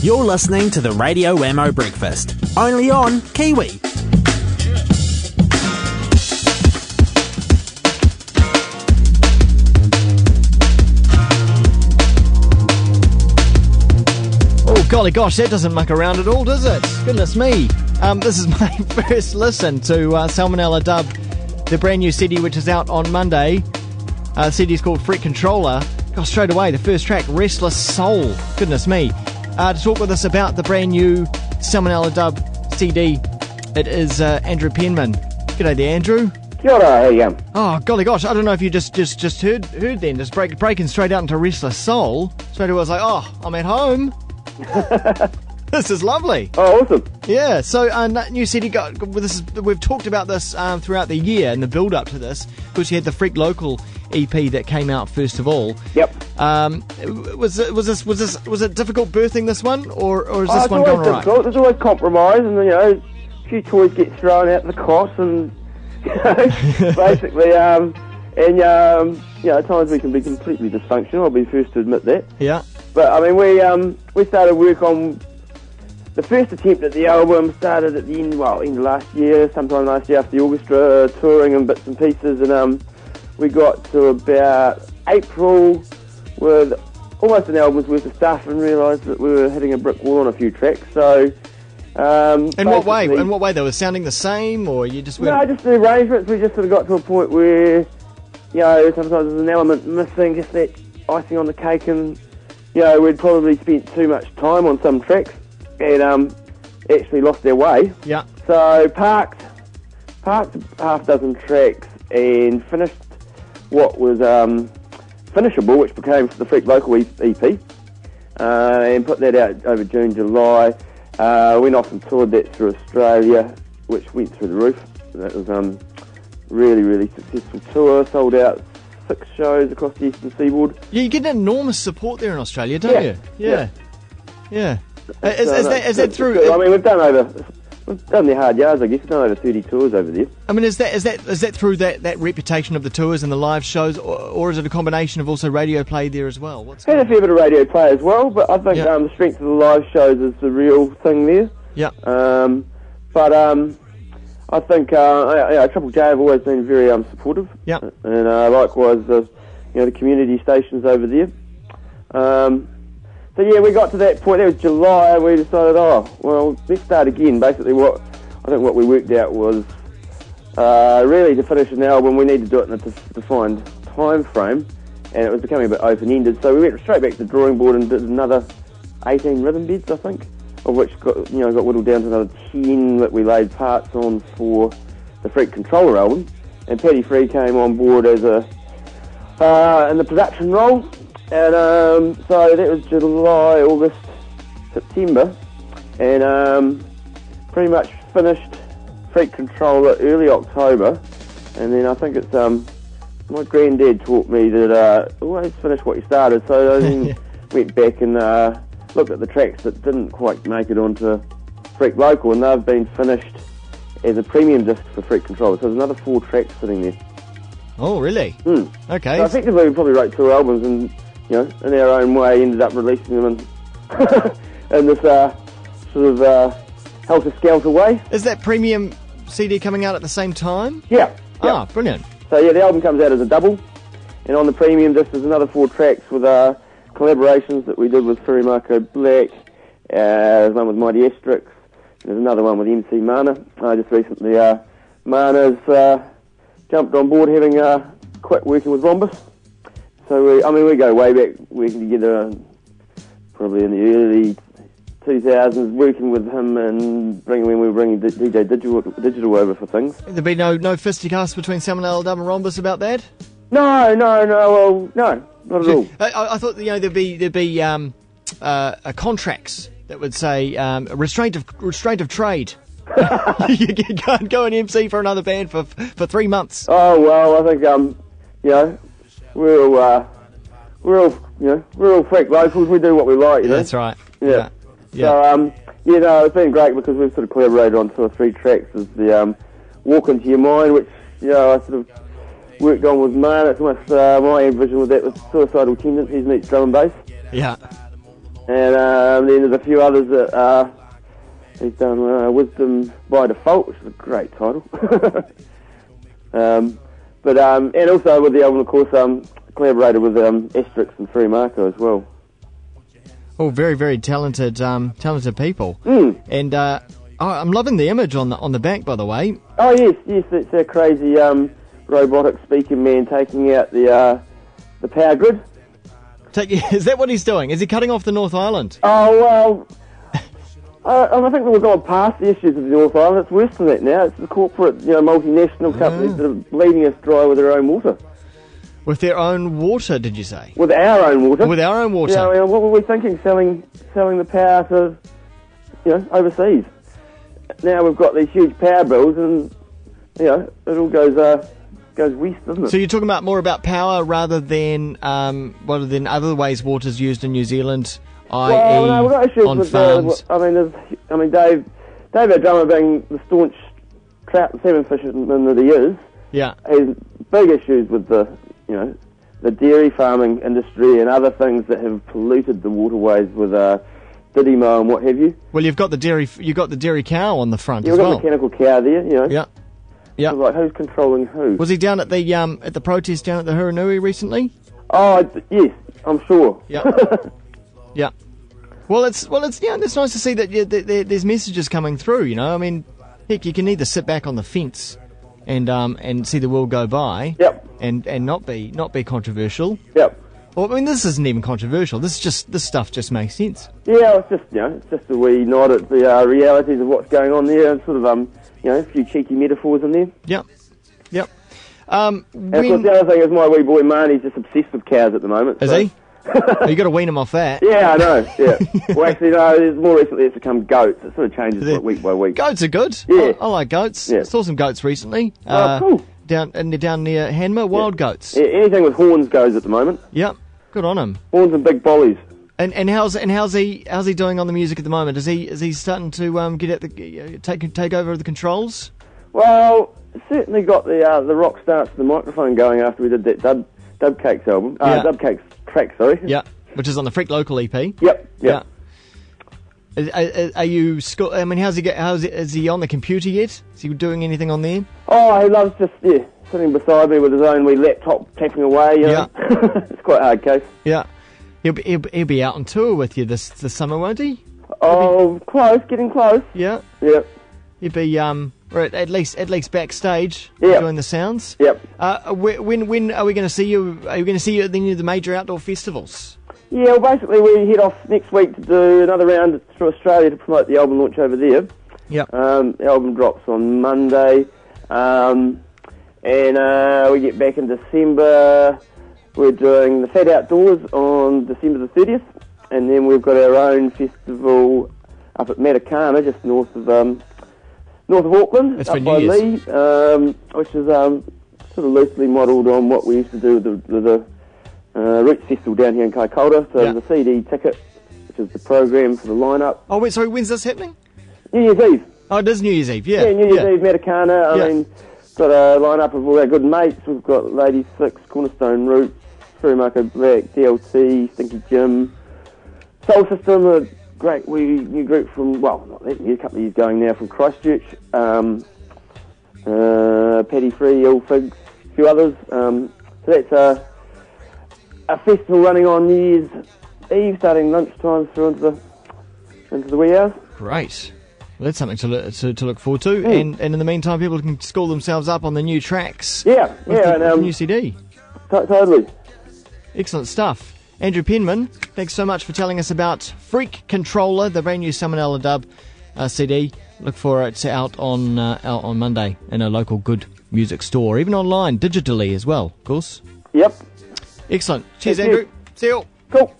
You're listening to the Radio Ammo Breakfast, only on Kiwi. Oh, golly gosh, that doesn't muck around at all, does it? Goodness me. This is my first listen to Salmonella Dub, the brand new CD which is out on Monday. The CD is called Freak Controller. Gosh, straight away, the first track, Restless Soul. Goodness me. To talk with us about the brand new Salmonella Dub CD, it is Andrew Penman. G'day there, Andrew. Kia ora, how you going? Oh, golly gosh, I don't know if you just heard then, just breaking straight out into Restless Soul. Straight away I was like, oh, I'm at home. This is lovely. Oh, awesome. Yeah, so new CD, we've talked about this throughout the year and the build-up to this, because you had the Freak Local EP that came out first of all. Yep. Was it difficult birthing this one, or is this one going right? There's always compromise, and a few toys get thrown out the cot, and basically, at times we can be completely dysfunctional. I'll be the first to admit that. Yeah. But I mean, we started work on the first attempt at the album. Started at the end of last year, sometime last year after the orchestra touring and bits and pieces, and we got to about April with almost an album's worth of stuff, and realised that we were hitting a brick wall on a few tracks. So, in what way? In what way? They were sounding the same, or you just weren't... No, just the arrangements. We just sort of got to a point where sometimes there's an element missing, just that icing on the cake, and we'd probably spent too much time on some tracks and actually lost their way. Yeah. So parked half dozen tracks and finished what was finishable, which became the Freak Local EP, and put that out over June, July. Went off and toured that through Australia, which went through the roof. That was really, really successful tour. Sold out 6 shows across the eastern seaboard. Yeah, you get enormous support there in Australia, don't you? Yeah. Is that through? I mean, we've done the hard yards, I guess. We've done over 30 tours over there. I mean, is that through that reputation of the tours and the live shows, or is it a combination of also radio play there as well? Had a fair bit of radio play as well, but I think the strength of the live shows is the real thing there. Yeah. I think Triple J have always been very supportive. Yeah. And likewise the community stations over there. So yeah, we got to that point. That was July, and we decided, let's start again. Basically, what we worked out was really to finish an album, we need to do it in a defined time frame, and it was becoming a bit open-ended. So we went straight back to the drawing board and did another 18 rhythm beds, I think, of which got whittled down to another 10 that we laid parts on for the Freak Controller album. And Paddy Free came on board as in the production role. And so that was July, August, September, and pretty much finished Freak Controller early October. And then I think it's my granddad taught me that always finish what you started. So I then went back and looked at the tracks that didn't quite make it onto Freak Local, and they've been finished as a premium disc for Freak Controller. So there's another 4 tracks sitting there. Oh, really? Okay. So effectively, we probably wrote 2 albums, and in our own way, ended up releasing them in this sort of helter-skelter way. Is that premium CD coming out at the same time? Yeah. Ah, brilliant. So yeah, the album comes out as a double, and on the premium disc there's another 4 tracks with collaborations that we did with Ferry Marco Black. There's one with Mighty Asterix, and there's another one with MC Mana. Just recently, Mana's jumped on board, having quit working with Rhombus. So we go way back, working together, probably in the early 2000s, working with him and when we were bringing DJ Digital over for things. There'd be no fisticuffs between Salmonella Dub and Rhombus about that? No, not at all. I thought there'd be contracts that would say restraint of trade. You can't go and MC for another band for 3 months. Oh well, I think we're all Freak Locals. We do what we like. That's right. Yeah. Yeah. So it's been great because we've sort of collaborated on 2 or 3 tracks. There's the Walk Into Your Mind, which I sort of worked on with Man. It's almost my vision with that with Suicidal Tendencies meets drum and bass. Yeah. And then there's a few others that he's done Wisdom by Default, which is a great title. And also with the album, of course, collaborated with Asterix and Free Marco as well. Oh, very, very talented people. And I'm loving the image on the back, by the way. Oh yes, it's a crazy robotic speaking man taking out the power grid. Is that what he's doing? Is he cutting off the North Island? Oh well, I think we've gone past the issues of the North Island. It's worse than that now. It's the corporate, multinational companies that are bleeding us dry with their own water. With their own water, did you say? With our own water. With our own water. Yeah, what were we thinking? Selling the power to, overseas. Now we've got these huge power bills, and it all goes west, doesn't it? So you're talking about more about power rather than other ways water's used in New Zealand, i.e. We've got issues on with farms. Dave, our drummer, being the staunch trout and salmon fisherman that he is, has big issues with the dairy farming industry and other things that have polluted the waterways with Didimo and what have you. Well, you've got the dairy cow on the front as well. You've got mechanical cow there, Yeah. So like, who's controlling who? Was he down at the protest down at the Huranui recently? Oh, yes, I'm sure. Yeah. Yeah. Well, it's it's nice to see that there's messages coming through. I mean, heck, you can either sit back on the fence and see the world go by. Yep. And not be controversial. Yep. Well, I mean, this isn't even controversial. This stuff just makes sense. Yeah, it's just a wee nod at the realities of what's going on there, and sort of a few cheeky metaphors in there. Yep. And of course, the other thing is my wee boy Marnie's just obsessed with cows at the moment. Is he? You got to wean him off that. Yeah, I know. Yeah. Well, actually, no. More recently, it's become goats. It sort of changes week by week. Goats are good. Yeah, I like goats. Yeah. I saw some goats recently. Cool. Down near Hanmer, wild goats. Yeah, anything with horns goes at the moment. Yep. Good on him. Horns and big bollies. And how's he doing on the music at the moment? Is he starting to get at the take over the controls? Well, certainly got the rock starts to the microphone going after we did that Dub Cakes album. Dub Cakes track, sorry. Yeah, which is on the Freak Local EP. Yep. Yeah. Are you? I mean, is he on the computer yet? Is he doing anything on there? Oh, he loves just sitting beside me with his own wee laptop tapping away. It's quite a hard case. Yeah. He'll be out on tour with you this summer, won't he? Oh, close, getting close. Yeah. Yep. He'll be or at least backstage enjoying the sounds. Yep. When are we going to see you? Are you going to see you at any of the major outdoor festivals? Yeah, well, basically we head off next week to do another round through Australia to promote the album launch over there. Yep. The album drops on Monday, and we get back in December. We're doing the Fat Outdoors on December the 30th, and then we've got our own festival up at Matakana, just north of Auckland, that's up by Lee, which is sort of loosely modelled on what we used to do with the Roots Festival down here in Kaikoura. So the CD ticket, which is the program for the lineup. Oh, wait, sorry, when's this happening? New Year's Eve. Oh, it is New Year's Eve, yeah. Yeah, New Year's Eve, Matakana. I mean, got a lineup of all our good mates. We've got Lady Six, Cornerstone Roots, Free Marco Black, DLT, Stinky Jim, Soul System, a great new group from, well, not that new, a couple of years going now, from Christchurch, Paddy Free, Ill Figs, a few others. So that's a festival running on New Year's Eve, starting lunchtime through into the wee hours. Great. Well, that's something to look forward to. And in the meantime, people can school themselves up on the new tracks. Yeah, with the new CD. Totally. Excellent stuff. Andrew Penman, thanks so much for telling us about Freak Controller, the brand new Salmonella Dub CD. Look for it out on Monday in a local good music store, even online, digitally as well, of course. Yep. Excellent. Cheers, Andrew. See you. Cool.